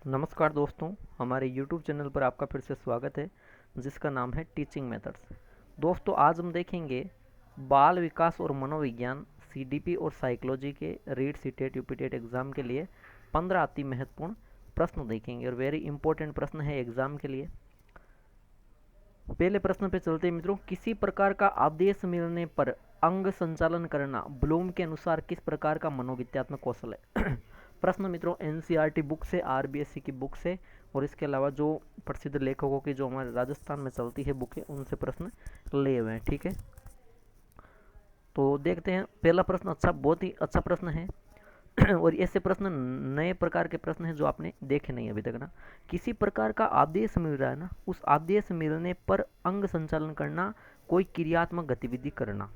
नमस्कार दोस्तों, हमारे YouTube चैनल पर आपका फिर से स्वागत है, जिसका नाम है टीचिंग मेथड्स। दोस्तों, आज हम देखेंगे बाल विकास और मनोविज्ञान CDP और साइकोलॉजी के रीट सीटेट यूपीटेट एग्ज़ाम के लिए 15 अति महत्वपूर्ण प्रश्न देखेंगे और वेरी इंपॉर्टेंट प्रश्न है एग्ज़ाम के लिए। पहले प्रश्न पे चलते हैं मित्रों। किसी प्रकार का आदेश मिलने पर अंग संचालन करना ब्लूम के अनुसार किस प्रकार का मनोविज्ञात्मक कौशल है? प्रश्न मित्रों NCERT बुक से, RBSE की बुक से और इसके अलावा जो प्रसिद्ध लेखकों की जो हमारे राजस्थान में चलती है बुकें, उनसे प्रश्न लिए हुए हैं। ठीक है, तो देखते हैं। पहला प्रश्न बहुत ही अच्छा प्रश्न है और ऐसे प्रश्न नए प्रकार के प्रश्न हैं जो आपने देखे नहीं अभी तक ना। किसी प्रकार का आदेश मिल रहा है ना, उस आदेश मिलने पर अंग संचालन करना, कोई क्रियात्मक गतिविधि करना।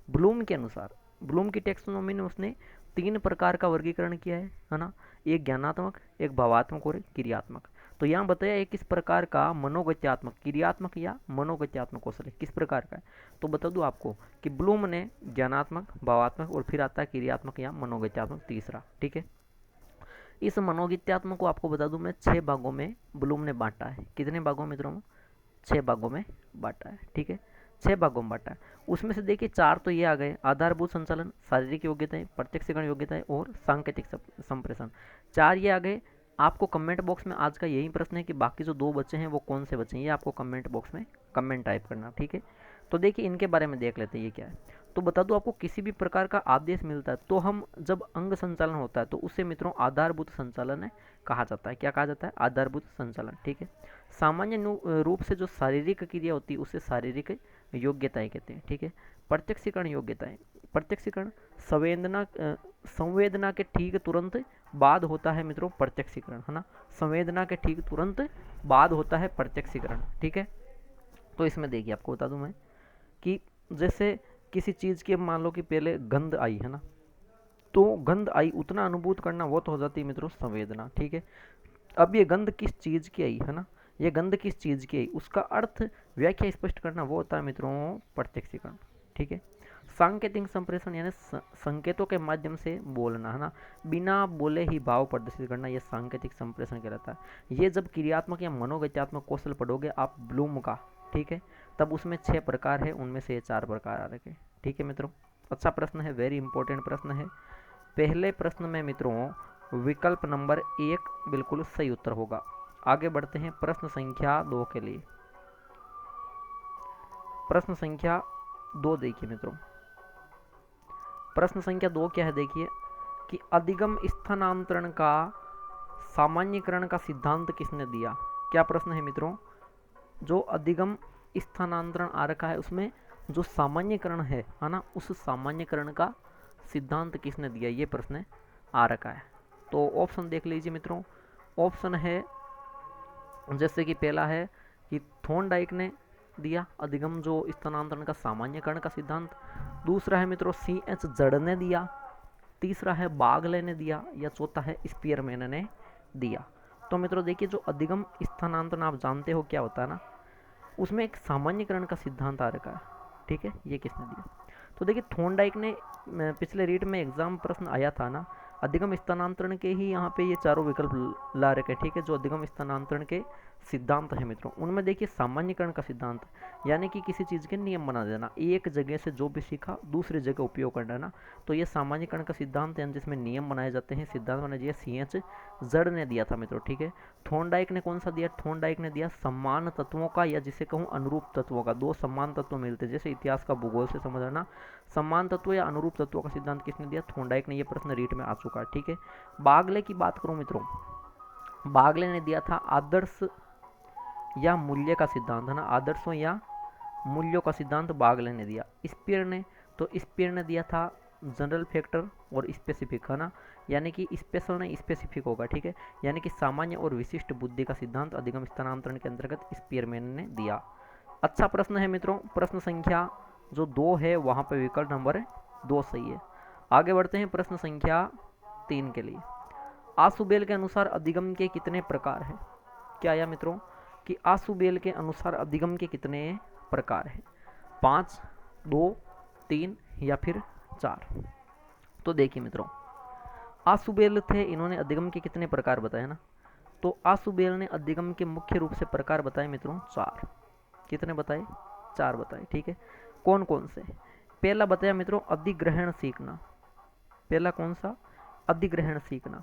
ब्लूम के अनुसार, ब्लूम की टेक्सोनॉमी में उसने 3 प्रकार का वर्गीकरण किया है ना। एक ज्ञानात्मक, एक भावात्मक और एक क्रियात्मक। तो यहाँ बताया है किस प्रकार का मनोगत्यात्मक, क्रियात्मक या मनोगत्यात्मक कौशल है, किस प्रकार का है। तो बता दूं आपको कि ब्लूम ने ज्ञानात्मक, भावात्मक और फिर आता है क्रियात्मक या मनोगत्यात्मक तीसरा। ठीक है, इस मनोगत्यात्मक को आपको बता दूं मैं 6 भागों में ब्लूम ने बांटा है। कितने भागों में मित्रों? 6 भागों में बांटा है। ठीक है, 6 भागों में बांटा है। उसमें से देखिए 4 तो ये आ गए, आधारभूत संचालन, शारीरिक योग्यताएं, प्रत्यक्षीकरण योग्यताएं और सांकेतिक संप्रेषण। 4 ये आ गए। आपको कमेंट बॉक्स में आज का यही प्रश्न है कि बाकी जो 2 बचे हैं वो कौन से बचे हैं, ये आपको कमेंट बॉक्स में कमेंट टाइप करना। ठीक है, तो देखिए इनके बारे में देख लेते हैं ये क्या है। तो बता दूं आपको, किसी भी प्रकार का आदेश मिलता है तो हम जब अंग संचालन होता है तो उसे मित्रों आधारभूत संचालन कहा जाता है। क्या कहा जाता है? आधारभूत संचालन। ठीक है, सामान्य रूप से जो शारीरिक क्रिया होती है उसे शारीरिक योग्यताएं कहते हैं। ठीक है, प्रत्यक्षीकरण योग्यताएं, प्रत्यक्षीकरण संवेदना के ठीक तुरंत बाद होता है मित्रों प्रत्यक्षीकरण, है ना। संवेदना के ठीक तुरंत बाद होता है प्रत्यक्षीकरण। ठीक है, तो इसमें देखिए आपको बता दूं मैं कि जैसे किसी चीज़ की मान लो कि पहले गंध आई, है ना, तो गंध आई उतना अनुभूत करना वो तो हो जाती है मित्रों संवेदना। ठीक है, अब ये गंध किस चीज़ की आई, है ना, ये गंध किस चीज़ की आई, उसका अर्थ व्याख्या स्पष्ट करना वो होता है मित्रों प्रत्यक्षीकरण। ठीक है, सांकेतिक संप्रेषण यानी संकेतों के माध्यम से बोलना, है ना, बिना बोले ही भाव प्रदर्शित करना, यह सांकेतिक संप्रेषण कहलाता है। ये जब क्रियात्मक या मनोवैज्ञात्मक कौशल पढ़ोगे आप ब्लूम का, ठीक है, तब उसमें 6 प्रकार है, उनमें से ये 4 प्रकार आ रखे। ठीक है मित्रों, अच्छा प्रश्न है, वेरी इंपॉर्टेंट प्रश्न है। पहले प्रश्न में मित्रों विकल्प नंबर 1 बिल्कुल सही उत्तर होगा। आगे बढ़ते हैं प्रश्न संख्या 2 के लिए। प्रश्न संख्या 2 देखिए मित्रों, प्रश्न संख्या 2 क्या है देखिए कि अधिगम स्थानांतरण का सामान्यीकरण का सिद्धांत किसने दिया। क्या प्रश्न है मित्रों? जो अधिगम स्थानांतरण आ रखा है उसमें जो सामान्यीकरण है ना, उस सामान्यीकरण का सिद्धांत किसने दिया, ये प्रश्न आ रखा है। तो ऑप्शन देख लीजिए मित्रों। ऑप्शन है जैसे कि पहला है कि थॉर्नडाइक ने दिया अधिगम जो स्थानांतरण का सामान्यकरण का सिद्धांत। दूसरा है मित्रों CH जड़ ने दिया। तीसरा है बागले ने दिया, या चौथा है स्पीयरमैन ने दिया। तो मित्रों देखिए, जो अधिगम स्थानांतरण आप जानते हो क्या होता है ना, उसमें एक सामान्यकरण का सिद्धांत आ रखा है। ठीक है, ये किसने दिया? तो देखिए थॉर्नडाइक ने, पिछले रीड में एग्जाम प्रश्न आया था ना, अधिगम स्थानांतरण के ही यहाँ पे ये चारों विकल्प ला रखे। ठीक है, जो अधिगम स्थानांतरण के सिद्धांत है मित्रों, उनमें देखिए सामान्यकरण का सिद्धांत यानी कि किसी चीज़ के नियम बना देना, एक जगह से जो भी सीखा दूसरी जगह उपयोग करना ना, तो ये सामान्यकरण का सिद्धांत है जिसमें नियम बनाए जाते हैं, सिद्धांत बनाए जाए। CH जड़ ने दिया था मित्रों। ठीक है, थॉर्नडाइक ने कौन सा दिया? थॉर्नडाइक ने दिया समान तत्वों का, या जिसे कहूँ अनुरूप तत्वों का। 2 समान तत्व मिलते हैं, जैसे इतिहास का भूगोल से समझना, समान तत्व या अनुरूप तत्वों का सिद्धांत किसने दिया? थॉर्नडाइक ने। ये प्रश्न रीट में आ चुका है। ठीक है, बागले की बात करूं मित्रों, बागले ने दिया था आदर्श या मूल्य का सिद्धांत, है ना, आदर्शों या मूल्यों का सिद्धांत बागले ने दिया। स्पीयर ने, तो स्पीयर ने दिया था जनरल फैक्टर और स्पेसिफिक, है ना, यानी कि स्पेशल नहीं स्पेसिफिक होगा। ठीक है, यानी कि सामान्य और विशिष्ट बुद्धि का सिद्धांत अधिगम स्थानांतरण के अंतर्गत स्पीयरमैन ने दिया। अच्छा प्रश्न है मित्रों। प्रश्न संख्या जो 2 है वहां पर विकल्प नंबर 2 सही है। आगे बढ़ते हैं प्रश्न संख्या 3 के लिए। आसुबेल के अनुसार अधिगम के कितने प्रकार हैं? क्या आया मित्रों कि आसुबेल के अनुसार अधिगम के कितने प्रकार हैं? 5, 2, 3 या फिर 4? तो देखिए मित्रों, आसुबेल थे, इन्होंने अधिगम के कितने प्रकार बताए ना, तो आसुबेल ने अधिगम के मुख्य रूप से प्रकार बताए मित्रों 4। कितने बताए? 4 बताए। ठीक है, कौन कौन से? पहला बताया मित्रों अधिग्रहण सीखना। पहला कौन सा? अधिग्रहण सीखना,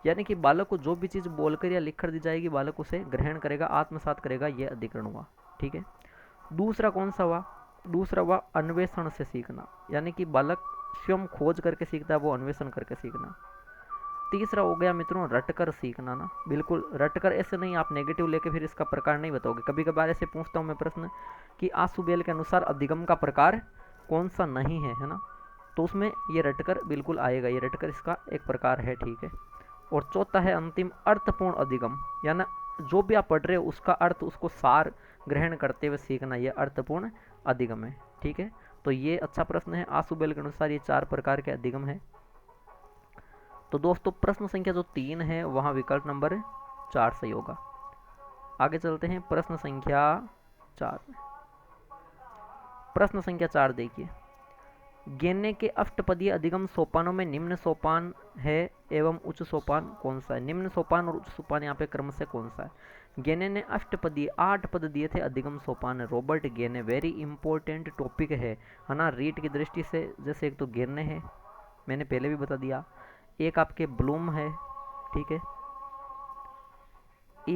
यानी कि बालक को जो भी चीज़ बोलकर या लिखकर दी जाएगी बालक उसे ग्रहण करेगा, आत्मसात करेगा, यह अधिग्रहण हुआ। ठीक है, दूसरा कौन सा हुआ? दूसरा हुआ अन्वेषण से सीखना, यानी कि बालक स्वयं खोज करके सीखता है, वो अन्वेषण करके सीखना। तीसरा हो गया मित्रों रटकर सीखना ना, बिल्कुल रटकर, ऐसे नहीं आप नेगेटिव लेके फिर इसका प्रकार नहीं बताओगे। कभी कभार ऐसे पूछता हूँ मैं प्रश्न कि आसुबेल के अनुसार अधिगम का प्रकार कौन सा नहीं है ना, तो उसमें ये रटकर बिल्कुल आएगा, ये रटकर इसका एक प्रकार है। ठीक है, और चौथा है अंतिम अर्थपूर्ण अधिगम, यानी जो भी आप पढ़ रहे हो उसका अर्थ, उसको सार ग्रहण करते हुए सीखना, यह अर्थपूर्ण अधिगम है। ठीक है, तो ये अच्छा प्रश्न है। आसुबेल के अनुसार ये 4 प्रकार के अधिगम है। तो दोस्तों प्रश्न संख्या जो 3 है वहां विकल्प नंबर 4 सही होगा। आगे चलते हैं प्रश्न संख्या 4 में। प्रश्न संख्या 4 देखिए, गेने के अष्टपदीय अधिगम सोपानों में निम्न सोपान है एवं उच्च सोपान कौन सा है? निम्न सोपान और उच्च सोपान यहाँ पे क्रम से कौन सा है? गेने ने अष्टपदीय 8 पद दिए थे अधिगम सोपान। रॉबर्ट गेने, वेरी इंपॉर्टेंट टॉपिक है ना रीट की दृष्टि से। जैसे एक तो गेने है, मैंने पहले भी बता दिया, एक आपके ब्लूम है, ठीक है,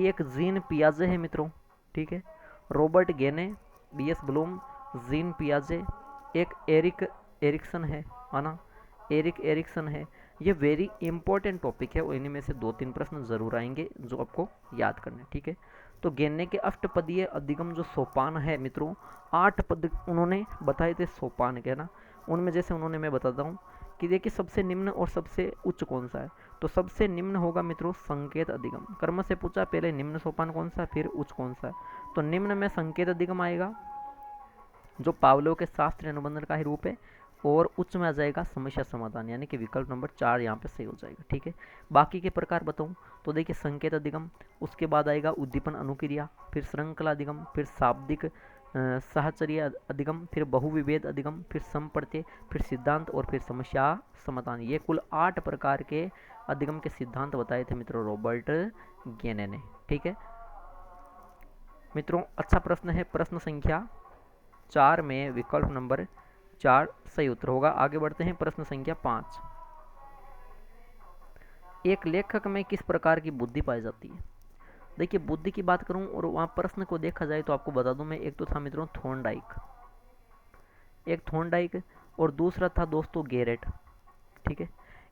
एक जीन पियाजे है मित्रों। ठीक है, रॉबर्ट गेने, बीएस ब्लूम, जीन पियाजे, एक एरिक एरिक्सन है ना, एरिक एरिक्सन है। ये वेरी इंपॉर्टेंट टॉपिक है और इन्हीं में से 2-3 प्रश्न जरूर आएंगे जो आपको याद करने। ठीक है, तो गेने के अष्टपदीय अधिगम जो सोपान है मित्रों, 8 पद उन्होंने बताए थे सोपान के ना। उनमें जैसे उन्होंने, मैं बताता हूँ कि देखिए सबसे निम्न और सबसे उच्च कौन सा है। तो सबसे निम्न होगा मित्रों संकेत अधिगम। कर्म से पूछा पहले निम्न सोपान कौन सा, फिर उच्च कौन सा है। तो निम्न में संकेत अधिगम आएगा जो पावलों के शास्त्रीय अनुबंधन का ही रूप है, और उच्च में आ जाएगा समस्या समाधान, यानी कि विकल्प नंबर 4 यहाँ पे सही हो जाएगा। ठीक है, बाकी के प्रकार बताऊं तो देखिए संकेत अधिगम, उसके बाद आएगा उद्दीपन अनुक्रिया, फिर श्रृंखला अधिगम, फिर शाब्दिक साहचर्य अधिगम, फिर बहुविभेद अधिगम, फिर समप्रत्यय, फिर सिद्धांत और फिर समस्या समाधान। ये कुल 8 प्रकार के अधिगम के सिद्धांत बताए थे मित्रों रॉबर्ट गेने ने। ठीक है मित्रों, अच्छा प्रश्न है। प्रश्न संख्या 4 में विकल्प नंबर 4 सही उत्तर होगा। आगे बढ़ते हैं प्रश्न संख्या 5। एक लेखक में किस प्रकार की बुद्धि पाई जाती है? देखिए बुद्धि की बात करूं और वहां प्रश्न को देखा जाए तो आपको बता दूं मैं, एक तो था मित्रों थॉर्नडाइक, एक थॉर्नडाइक, और दूसरा था दोस्तों गेरेट। ठीक है,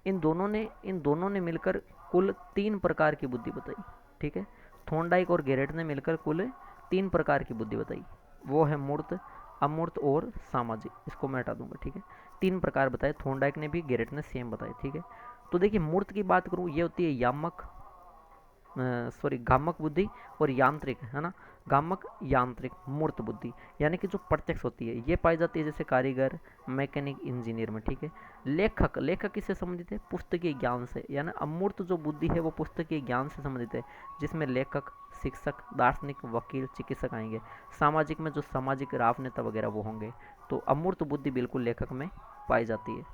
इन दोनों ने मिलकर कुल 3 प्रकार की बुद्धि बताई। ठीक है, थॉर्नडाइक और गेरेट ने मिलकर कुल 3 प्रकार की बुद्धि बताई। वो है मूर्त, अमूर्त और सामाजिक। इसको मैं हटा दूंगा। ठीक है, 3 प्रकार बताए, थॉर्नडाइक ने भी, गेरेट ने सेम बताए। ठीक है, तो देखिए मूर्त की बात करूं, ये होती है यामक गामक बुद्धि और यांत्रिक, है ना, गामक यांत्रिक मूर्त बुद्धि, यानी कि जो प्रत्यक्ष होती है, ये पाई जाती है जैसे कारीगर, मैकेनिक, इंजीनियर में। ठीक है, लेखक किससे संबंधित है? पुस्तकीय ज्ञान से, यानी अमूर्त जो बुद्धि है वो पुस्तकीय ज्ञान से संबंधित है, जिसमें लेखक, शिक्षक, दार्शनिक, वकील, चिकित्सक आएंगे। सामाजिक में जो सामाजिक राजनेता वगैरह वो होंगे। तो अमूर्त बुद्धि बिल्कुल लेखक में पाई जाती है।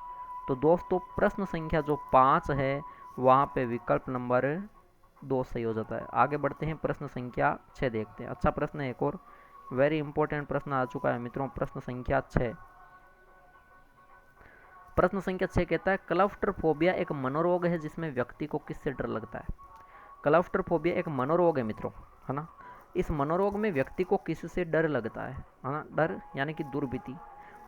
तो दोस्तों प्रश्न संख्या जो 5 है वहाँ पे विकल्प नंबर 2 सही हो जाता है। आगे बढ़ते हैं प्रश्न संख्या 6 देखते हैं। अच्छा प्रश्न है एक और, वेरी इंपॉर्टेंट प्रश्न आ चुका है मित्रों। प्रश्न संख्या 6, प्रश्न संख्या 6 कहता है क्लस्ट्रोफोबिया एक मनोरोग है जिसमें व्यक्ति को किससे डर लगता है? क्लस्ट्रोफोबिया एक मनोरोग है मित्रों, है ना। इस मनोरोग में व्यक्ति को किससे डर लगता है ना? डर यानी कि दुर्भीति,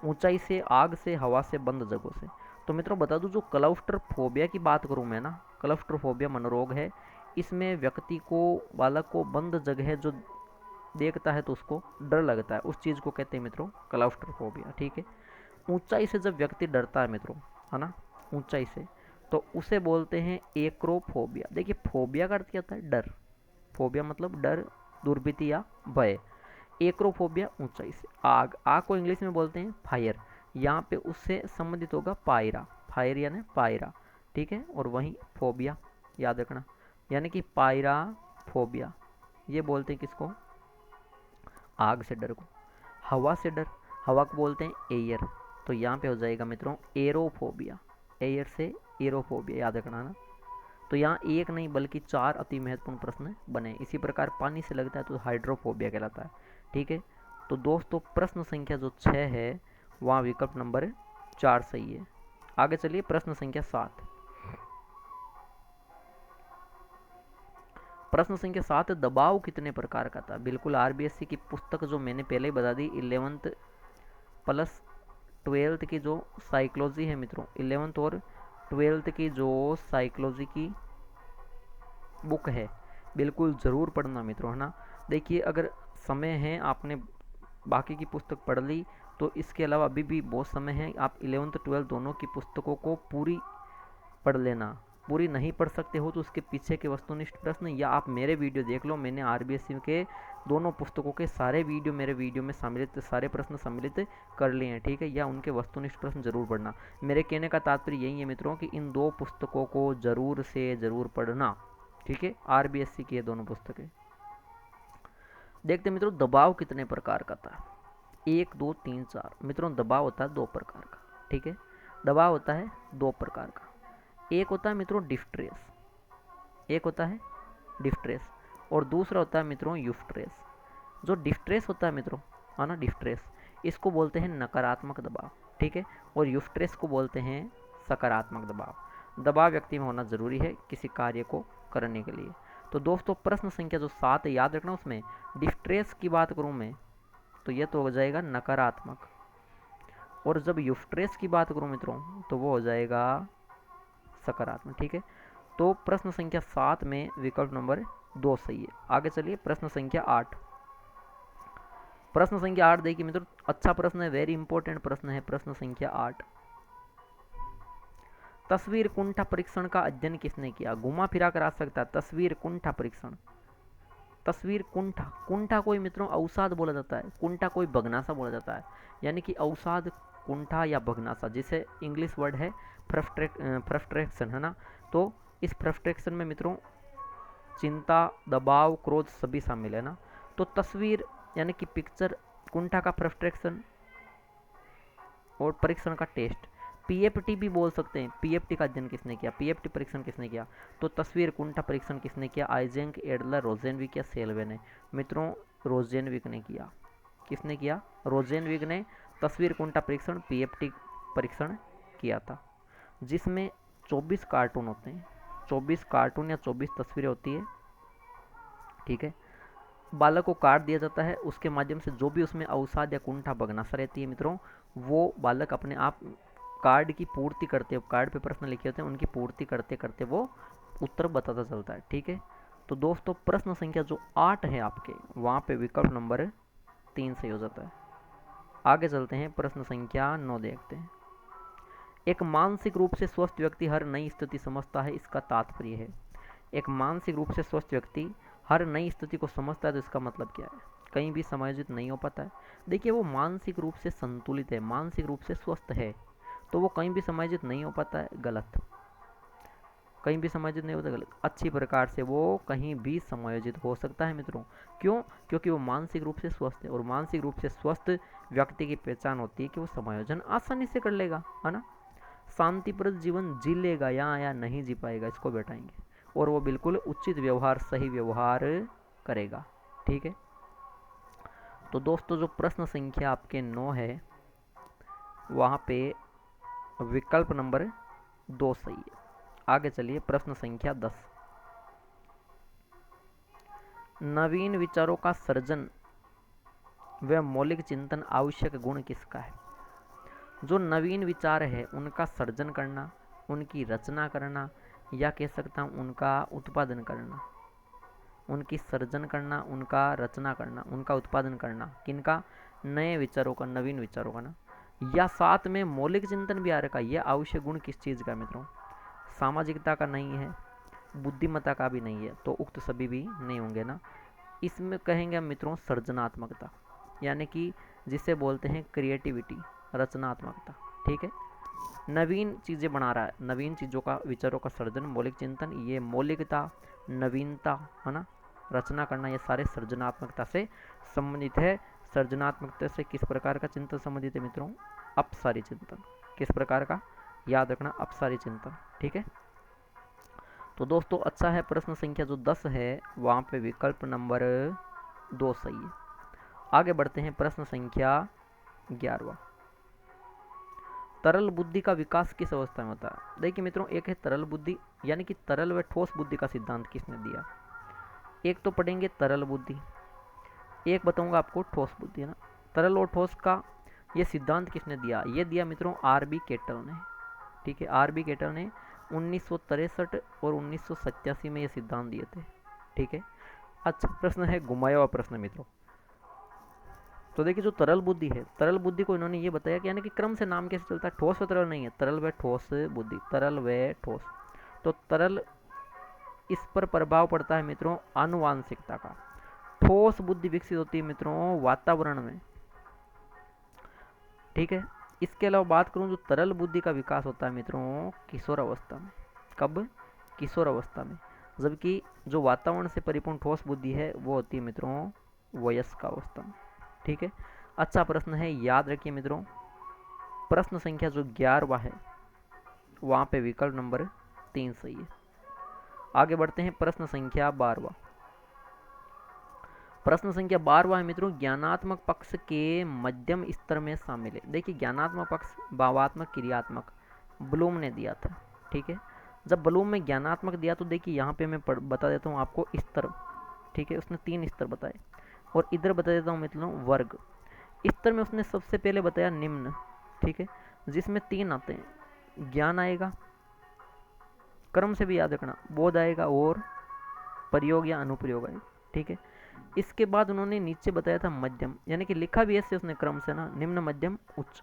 ऊंचाई से, आग से, हवा से, बंद जगहों से। तो मित्रों बता दूं, जो क्लस्ट्रोफोबिया की बात करूं मैं ना, क्लस्ट्रोफोबिया मनोरोग है। इसमें व्यक्ति को, बालक को बंद जगह जो देखता है तो उसको डर लगता है, उस चीज़ को कहते हैं मित्रों क्लस्ट्रोफोबिया। ठीक है, ऊंचाई से जब व्यक्ति डरता है मित्रों, है ना, ऊंचाई से, तो उसे बोलते हैं एक्रोफोबिया। देखिए फोबिया का अर्थ क्या होता है? डर। फोबिया मतलब डर, दुर्भीति या भय। एक्रोफोबिया ऊंचाई से। आग को इंग्लिश में बोलते हैं फायर, यहाँ पे उससे संबंधित होगा पायरा, फायर यानी पायरा। ठीक है, और वहीं फोबिया याद रखना, यानी कि पायरा फोबिया, ये बोलते हैं किसको? आग से डर को। हवा से डर, हवा को बोलते हैं एयर, तो यहाँ पे हो जाएगा मित्रों एरोफोबिया, एयर से एरोफोबिया, याद रखना ना। तो यहाँ एक नहीं बल्कि 4 अति महत्वपूर्ण प्रश्न बने। इसी प्रकार पानी से लगता है तो हाइड्रोफोबिया कहलाता है। ठीक है, तो दोस्तों प्रश्न संख्या जो 6 है वहाँ विकल्प नंबर 4 सही है। आगे चलिए प्रश्न संख्या 7। प्रश्न संख्या 7, दबाव कितने प्रकार का था? बिल्कुल आरबीएससी की पुस्तक जो मैंने पहले ही बता दी, 11th प्लस 12th की जो साइकोलॉजी है मित्रों, 11th और 12th की जो साइकोलॉजी की बुक है, बिल्कुल ज़रूर पढ़ना मित्रों, है ना। देखिए अगर समय है, आपने बाकी की पुस्तक पढ़ ली, तो इसके अलावा अभी भी बहुत समय है, आप 11th 12th दोनों की पुस्तकों को पूरी पढ़ लेना। पूरी नहीं पढ़ सकते हो तो उसके पीछे के वस्तुनिष्ठ प्रश्न या आप मेरे वीडियो देख लो, मैंने आरबीएससी के दोनों पुस्तकों के सारे वीडियो मेरे वीडियो में सम्मिलित, सारे प्रश्न सम्मिलित कर लिए हैं। ठीक है, या उनके वस्तुनिष्ठ प्रश्न जरूर पढ़ना। मेरे कहने का तात्पर्य यही है मित्रों कि इन 2 पुस्तकों को जरूर से जरूर पढ़ना। ठीक है, आरबीएससी की ये दोनों पुस्तकें। देखते मित्रों दबाव कितने प्रकार का था। 1 2 3 4 मित्रों दबाव होता है 2 प्रकार का। ठीक है, दबाव होता है 2 प्रकार का। एक होता है मित्रों डिस्ट्रेस, एक होता है डिस्ट्रेस और दूसरा होता है मित्रों यूस्ट्रेस। जो डिस्ट्रेस होता है मित्रों, है ना, डिस्ट्रेस, इसको बोलते हैं नकारात्मक दबाव। ठीक है, और यूस्ट्रेस को बोलते हैं सकारात्मक दबाव। दबाव व्यक्ति में होना जरूरी है किसी कार्य को करने के लिए। तो दोस्तों प्रश्न संख्या जो 7 याद रखना, उसमें डिस्ट्रेस की बात करूं मैं तो यह तो हो जाएगा नकारात्मक, और जब यूस्ट्रेस की बात करूं मित्रों तो वो हो जाएगा सकारात्मक। ठीक है, तो प्रश्न संख्या 7 में विकल्प नंबर 2 सही है। आगे चलिए प्रश्न संख्या 8। प्रश्न संख्या 8 देखिए मित्रों, अच्छा प्रश्न है, वेरी इंपॉर्टेंट प्रश्न है। प्रश्न संख्या 8, तस्वीर कुंठा परीक्षण का अध्ययन किसने किया? घुमा फिरा कर आ सकता है। तस्वीर कुंठा परीक्षण, तस्वीर कुंठा, कुंठा कोई मित्रों अवसाद बोला जाता है, कुंठा कोई भग्नाशा बोला जाता है, यानी कि अवसाद, कुंठा या भग्नाशा, जिसे इंग्लिश वर्ड है फ्रस्ट्रेशन, है ना। तो इस फ्रस्ट्रेशन में मित्रों चिंता, दबाव, क्रोध सभी शामिल है ना। तो तस्वीर यानी कि पिक्चर, कुंठा का फ्रस्ट्रेशन और परीक्षण का टेस्ट, पीएफटी भी बोल सकते हैं। पीएफटी का अध्ययन किसने किया? पीएफटी परीक्षण किसने किया? तो तस्वीर कुंठा परीक्षण किसने किया? आइजेंक, एडलर, रोजेनविक या सेल्वे ने? मित्रों रोजेनविक ने किया। किसने किया? रोजेनविक ने तस्वीर कुंठा परीक्षण, पीएफटी परीक्षण किया था, जिसमें 24 कार्टून होते हैं। 24 कार्टून या 24 तस्वीरें होती है। ठीक है, बालक को कार्ड दिया जाता है, उसके माध्यम से जो भी उसमें अवसाद या कुंठा भग्नाशा रहती है मित्रों, वो बालक अपने आप कार्ड की पूर्ति करते, कार्ड पे प्रश्न लिखे होते हैं, उनकी पूर्ति करते करते वो उत्तर बताता चलता है। ठीक है, तो दोस्तों प्रश्न संख्या जो 8 है आपके, वहाँ पे विकल्प नंबर 3 सही हो जाता है। आगे चलते हैं, प्रश्न संख्या 9 देखते हैं। एक मानसिक रूप से स्वस्थ व्यक्ति हर नई स्थिति समझता है, इसका तात्पर्य है। एक मानसिक रूप से स्वस्थ व्यक्ति हर नई स्थिति को समझता है, तो इसका मतलब क्या है? कहीं भी समायोजित नहीं हो पाता है। देखिए वो मानसिक रूप से संतुलित है, मानसिक रूप से स्वस्थ है, तो वो कहीं भी समायोजित नहीं हो पाता है, गलत। कहीं भी समायोजित नहीं होता, गलत। अच्छी प्रकार से वो कहीं भी समायोजित हो सकता है मित्रों। क्यों? क्योंकि वो मानसिक रूप से स्वस्थ है, और मानसिक रूप से स्वस्थ व्यक्ति की पहचान होती है कि वो समायोजन आसानी से कर लेगा, है ना। शांतिप्रद जीवन जी लेगा या नहीं जी पाएगा, इसको बैठाएंगे, और वो बिल्कुल उचित व्यवहार, सही व्यवहार करेगा। ठीक है, तो दोस्तों जो प्रश्न संख्या आपके 9 है, वहाँ पे विकल्प नंबर 2 सही है। आगे चलिए प्रश्न संख्या 10। नवीन विचारों का सृजन व मौलिक चिंतन आवश्यक गुण किसका है? जो नवीन विचार है उनका सर्जन करना, उनकी रचना करना, या कह सकता हूँ उनका उत्पादन करना। उनकी सर्जन करना, उनका रचना करना, उनका उत्पादन करना, किनका? नए विचारों का, नवीन विचारों का ना। या साथ में मौलिक चिंतन भी आ रखा। यह आवश्यक गुण किस चीज़ का मित्रों? सामाजिकता का नहीं है, बुद्धिमत्ता का भी नहीं है, तो उक्त सभी भी नहीं होंगे ना। इसमें कहेंगे हम मित्रों सृजनात्मकता, यानी कि जिसे बोलते हैं क्रिएटिविटी, रचनात्मकता। ठीक है, नवीन चीज़ें बना रहा है, नवीन चीज़ों का, विचारों का सर्जन, मौलिक चिंतन, ये मौलिकता, नवीनता, है ना, रचना करना, ये सारे सृजनात्मकता से संबंधित है। सृजनात्मकता से किस प्रकार का चिंतन संबंधित है मित्रों? अपसारी चिंतन। किस प्रकार का? याद रखना, अपसारी चिंतन। ठीक है, तो दोस्तों अच्छा है, प्रश्न संख्या जो 10 है वहाँ पे विकल्प नंबर 2 सही है। आगे बढ़ते हैं प्रश्न संख्या 11। तरल बुद्धि का विकास किस अवस्था में होता है? देखिए मित्रों, एक है तरल बुद्धि, यानी कि तरल व ठोस बुद्धि का सिद्धांत किसने दिया। एक तो पढ़ेंगे तरल बुद्धि, एक बताऊंगा आपको ठोस बुद्धि, है ना। तरल और ठोस का ये सिद्धांत किसने दिया? ये दिया मित्रों आर.बी. केटल ने। ठीक है, आर.बी. केटल ने 1963 और 1987 में ये सिद्धांत दिए थे। ठीक है, अच्छा प्रश्न है घुमाया हुआ प्रश्न मित्रों। तो देखिए जो तरल बुद्धि है, तरल बुद्धि को इन्होंने ये बताया कि यानी कि क्रम से नाम कैसे चलता है, ठोस व तरल नहीं है, तरल व ठोस बुद्धि, तरल व ठोस। तो तरल, इस पर प्रभाव पड़ता है मित्रों आनुवांशिकता का। ठोस बुद्धि विकसित होती है मित्रों वातावरण में। ठीक है, इसके अलावा बात करूं जो तरल बुद्धि का विकास होता है मित्रों किशोर अवस्था में। कब? किशोर अवस्था में। जबकि जो वातावरण से परिपूर्ण ठोस बुद्धि है वो होती है मित्रों वयस्क अवस्था में। ठीक है, अच्छा प्रश्न है, याद रखिए मित्रों, प्रश्न संख्या जो 11वां है वहां पे विकल्प नंबर 3 सही है। आगे बढ़ते हैं प्रश्न संख्या 12वां। प्रश्न संख्या 12वां है मित्रों, ज्ञानात्मक पक्ष के मध्यम स्तर में शामिल है। देखिए ज्ञानात्मक पक्ष भावात्मक क्रियात्मक ब्लूम ने दिया था। ठीक है, जब ब्लूम में ज्ञानात्मक दिया तो देखिए यहाँ पे मैं बता देता हूँ आपको स्तर। ठीक है, उसने 3 स्तर बताए और इधर बता देता हूँ मित्रों वर्ग। स्तर में उसने सबसे पहले बताया निम्न। ठीक है, जिसमें 3 आते हैं, ज्ञान आएगा, क्रम से भी याद रखना, बोध आएगा और प्रयोग या अनुप्रयोग आएगा। ठीक है, इसके बाद उन्होंने नीचे बताया था मध्यम, यानी कि लिखा भी ऐसे उसने क्रम से ना, निम्न मध्यम उच्च।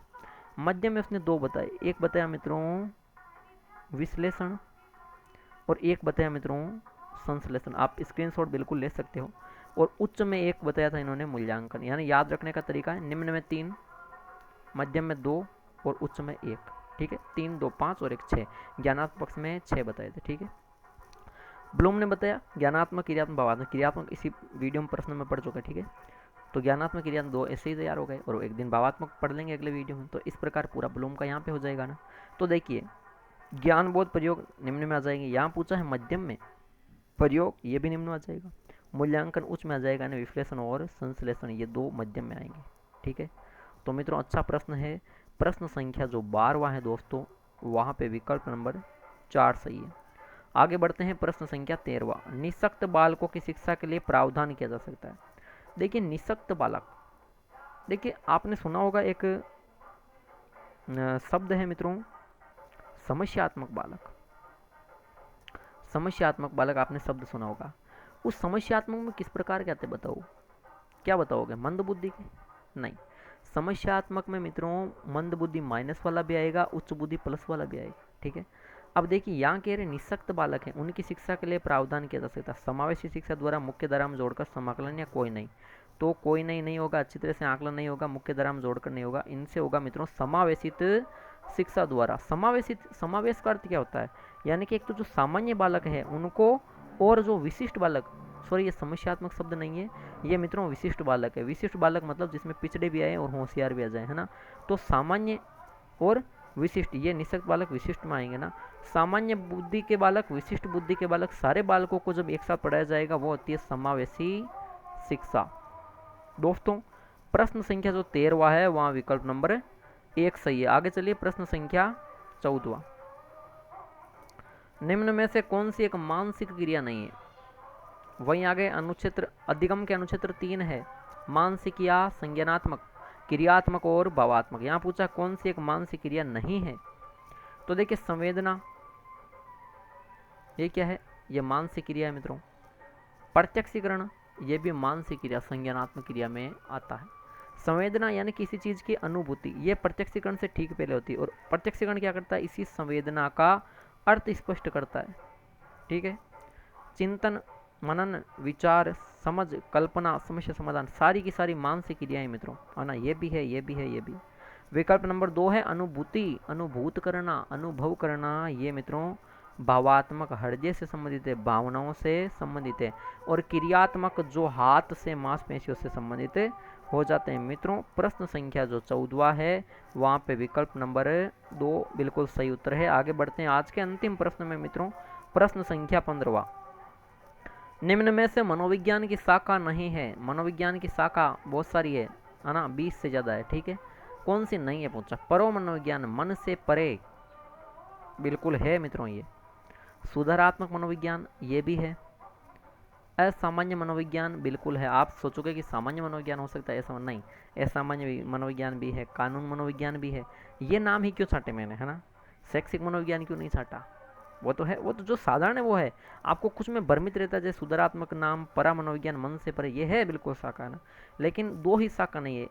मध्यम में उसने 2 बताए, एक बताया मित्रों विश्लेषण और एक बताया मित्रों संश्लेषण। आप स्क्रीनशॉट बिल्कुल ले सकते हो। और उच्च में एक बताया था इन्होंने मूल्यांकन। यानी याद रखने का तरीका है, निम्न में 3, मध्यम में 2 और उच्च में 1। ठीक है, 3, 2, 5 और 1 6। ज्ञानात्मक पक्ष में 6 बताए थे। ठीक है, ब्लूम ने बताया ज्ञानात्मक क्रियात्मक भावात्मक। क्रियात्मक इसी वीडियो में प्रश्न में पढ़ चुका है। ठीक है, तो ज्ञानात्मक क्रियात्मक 2 ऐसे ही तैयार हो गए और एक दिन भावात्मक पढ़ लेंगे अगले वीडियो में। तो इस प्रकार पूरा ब्लूम का यहाँ पे हो जाएगा ना। तो देखिए ज्ञान बोध प्रयोग निम्न में आ जाएंगे। यहाँ पूछा है मध्यम में, प्रयोग ये भी निम्न में आ जाएगा, मूल्यांकन उच्च में आ जाएगा ना, विश्लेषण और संश्लेषण ये 2 मध्यम में आएंगे। ठीक है, तो मित्रों अच्छा प्रश्न है। प्रश्न संख्या जो 12वां है दोस्तों वहाँ पे विकल्प नंबर 4 सही है। आगे बढ़ते हैं प्रश्न संख्या 13वां। निःशक्त बालकों की शिक्षा के लिए प्रावधान किया जा सकता है। देखिए निःशक्त बालक, देखिए आपने सुना होगा एक शब्द है मित्रों समस्यात्मक बालक। समस्यात्मक बालक आपने शब्द सुना होगा। उस समस्यात्मक में किस प्रकार के आते बताओ, क्या बताओगे? मंद बुद्धि के? नहीं, समस्यात्मक में मित्रों मंद बुद्धि माइनस वाला भी आएगा, उच्च बुद्धि प्लस वाला भी आएगा। ठीक है, अब देखिए यहाँ कह रहे निःशक्त बालक हैं, उनकी शिक्षा के लिए प्रावधान किया जा सकता है। समावेशी शिक्षा द्वारा मुख्य धारा में जोड़कर समाकलन या कोई नहीं। तो कोई नहीं होगा, अच्छी तरह से आकलन नहीं होगा, मुख्य धारा में जोड़कर नहीं होगा, इनसे होगा मित्रों समावेशित शिक्षा द्वारा। समावेशित, समावेश का अर्थ क्या होता है? यानी कि एक तो जो सामान्य बालक है उनको और जो विशिष्ट बालक, सॉरी ये समस्यात्मक शब्द नहीं है, ये मित्रों विशिष्ट बालक है। विशिष्ट बालक मतलब जिसमें पिछड़े भी आए और होशियार भी आ जाए, है ना। तो सामान्य और विशिष्ट, ये निःशक्त बालक विशिष्ट में आएंगे ना। सामान्य बुद्धि के बालक, विशिष्ट बुद्धि के बालक, सारे बालकों को जब एक साथ पढ़ाया जाएगा वो होती है समावेशी शिक्षा। दोस्तों प्रश्न संख्या जो 13वां है वहां विकल्प नंबर 1 सही है। आगे चलिए प्रश्न संख्या 14वां। निम्न में से कौन सी एक मानसिक क्रिया नहीं है? वहीं आगे अनुच्छेद अधिगम के अनुच्छेद 3 है, मानसिक या संज्ञानात्मक, क्रियात्मक और भावात्मक। यहाँ पूछा कौन सी एक मानसिक क्रिया नहीं है, तो देखिए संवेदना, ये क्या है? ये मानसिक क्रिया है मित्रों। प्रत्यक्षीकरण, ये भी मानसिक क्रिया संज्ञानात्मक क्रिया में आता है। संवेदना यानी किसी चीज की अनुभूति, ये प्रत्यक्षीकरण से ठीक पहले होती है। और प्रत्यक्षीकरण क्या करता है? इसी संवेदना का अर्थ स्पष्ट करता है। ठीक है, चिंतन, मनन, विचार, समझ, कल्पना, समस्या समाधान, सारी की सारी मानसिक क्रियाएं मित्रों, है ना। ये भी है, ये भी है, ये भी। विकल्प नंबर 2 है अनुभूति, अनुभूत करना, अनुभव करना, ये मित्रों भावात्मक हृदय से संबंधित है, भावनाओं से संबंधित है। और क्रियात्मक जो हाथ से मांसपेशियों से संबंधित हो जाते हैं मित्रों। प्रश्न संख्या जो 14वां है वहाँ पे विकल्प नंबर 2 बिल्कुल सही उत्तर है। आगे बढ़ते हैं आज के अंतिम प्रश्न में मित्रों। प्रश्न संख्या 15, निम्न में से मनोविज्ञान की शाखा नहीं है। मनोविज्ञान की शाखा बहुत सारी है ना, 20 से ज़्यादा है, ठीक है। कौन सी नहीं है पूछा। परो मनोविज्ञान, मन से परे, बिल्कुल है मित्रों ये। सुधारात्मक मनोविज्ञान, ये भी है। असामान्य मनोविज्ञान, बिल्कुल है। आप सोचोगे कि सामान्य मनोविज्ञान हो सकता है, ऐसा नहीं। असामान्य मनोविज्ञान भी है, कानून मनोविज्ञान भी है। ये नाम ही क्यों छाटे मैंने, है ना। शैक्षिक मनोविज्ञान क्यों नहीं छाटा, वो तो है, वो तो जो साधारण है वो है। आपको कुछ में भ्रमित रहता है, जैसे सुधारात्मक नाम, परा मनोविज्ञान, मन से परे, ये है बिल्कुल शाखा, है ना। लेकिन दो ही शाखा नहीं है।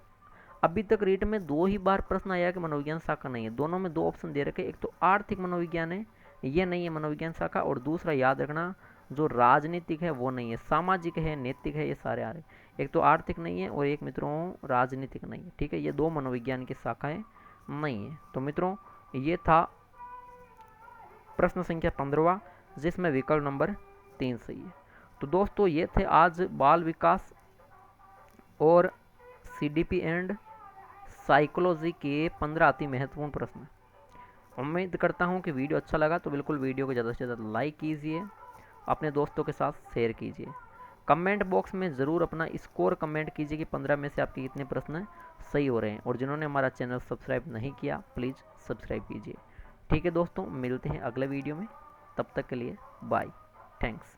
अभी तक रीट में 2 ही बार प्रश्न आया कि मनोविज्ञान शाखा नहीं है। दोनों में 2 ऑप्शन दे रखे, एक तो आर्थिक मनोविज्ञान है, ये नहीं है मनोविज्ञान शाखा, और दूसरा याद रखना जो राजनीतिक है वो नहीं है, सामाजिक है, नैतिक है, ये सारे आ रहे। एक तो आर्थिक नहीं है और एक मित्रों राजनीतिक नहीं है, ठीक है। ये 2 मनोविज्ञान की शाखाएं नहीं है। तो मित्रों ये था प्रश्न संख्या 15, जिसमें विकल्प नंबर 3 सही है। तो दोस्तों ये थे आज बाल विकास और सीडीपी एंड साइकोलॉजी के 15 अति महत्वपूर्ण प्रश्न। उम्मीद करता हूँ कि वीडियो अच्छा लगा तो बिल्कुल वीडियो को ज़्यादा से ज़्यादा लाइक कीजिए, अपने दोस्तों के साथ शेयर कीजिए। कमेंट बॉक्स में ज़रूर अपना स्कोर कमेंट कीजिए कि 15 में से आपके कितने प्रश्न सही हो रहे हैं। और जिन्होंने हमारा चैनल सब्सक्राइब नहीं किया प्लीज़ सब्सक्राइब कीजिए। ठीक है दोस्तों, मिलते हैं अगले वीडियो में, तब तक के लिए बाय, थैंक्स।